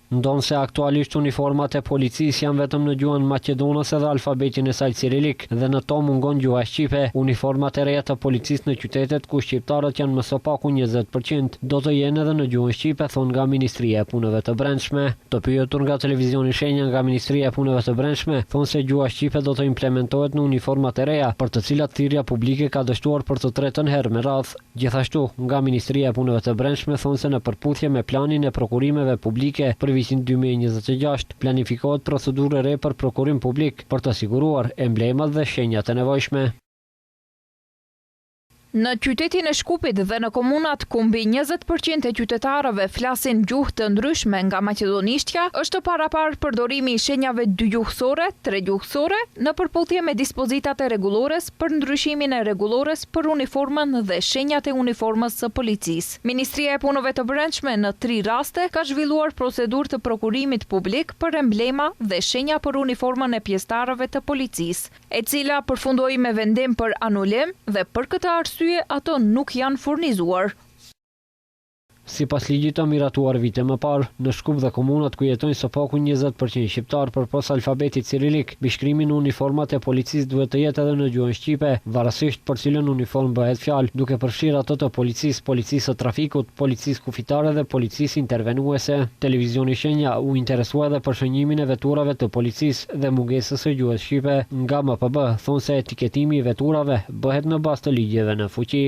Ndonë se aktualisht uniformat e policisë janë vetëm në gjuhën maqedonase dhe alfabetin e saj cirilik dhe në to mungon gjuha shqipe. Uniformat e reja të policisë në qytetet ku shqiptarët janë më së paku 20% do të jenë edhe në gjuhën shqipe, thon nga Ministria e Punëve të Brendshme. Të pyetur nga televizioni Shenja nga Ministria e Punëve të Brendshme, thonë se gjuha shqipe do të implementohet në uniformat e reja, për të cilat thirrja publike ka dështuar për të tretën herë me radhë. Gjithashtu, nga Ministria e Punëve të Brendshme thonë se në përputhje me planin e prokurimeve publike për vitin 2026 planifikohet procedurë re për prokurim publik për të siguruar emblemat dhe shenjat e nevojshme. Në qytetin e Shkupit dhe në komunat ku mbi 20% e qytetarëve flasin gjuhë të ndryshme nga maqedonishtja, është parapar përdorimi i shenjave dygjuhësore, tregjuhësore në përputhje me dispozitat e rregullores për ndryshimin e rregullores për uniformën dhe shenjat e uniformës së policisë. Ministria e Punëve të Brendshme në 3 raste ka zhvilluar procedurë të prokurimit publik për emblema dhe shenja për uniformën e pjesëtarëve të policisë, e cila përfundoi me vendim për anulim dhe për këtë arsye ato nuk janë furnizuar. Sipas ligjit të miratuar vite më parë, në Shkup dhe komunat ku jetojnë së paku 20% shqiptar përpos alfabetit cirilik, bishkrimi në uniformat e policisë duhet të jetë edhe në gjuhën shqipe, varësisht për cilën uniform bëhet fjalë, duke përfshirë ato të policisë, policisë së trafikut, policisë kufitare dhe policisë intervenuese. Televizioni Shenja u interesua edhe për shënjimin e veturave të policisë dhe mungesës së gjuhës shqipe. Nga MPB thonë se etiketimi i veturave bëhet në bazë të ligjeve në fuqi.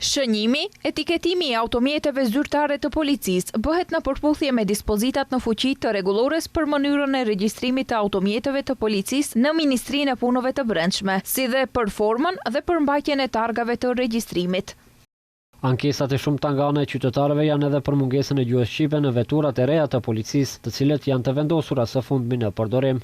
Shënjimi, etiketimi i automjeteve zyrtare të policisë bëhet në përputhje me dispozitat në fuqi të rregullores për mënyrën e regjistrimit të automjeteve të policisë në Ministrinë e Punëve të Brendshme, si dhe për formën dhe përmbajtjen e targave të regjistrimit. Ankesat e shumta nga ana e qytetarëve janë edhe për mungesën e gjuhës shqipe në veturat e reja të policisë, të cilët janë të vendosura së fundmi në përdorim.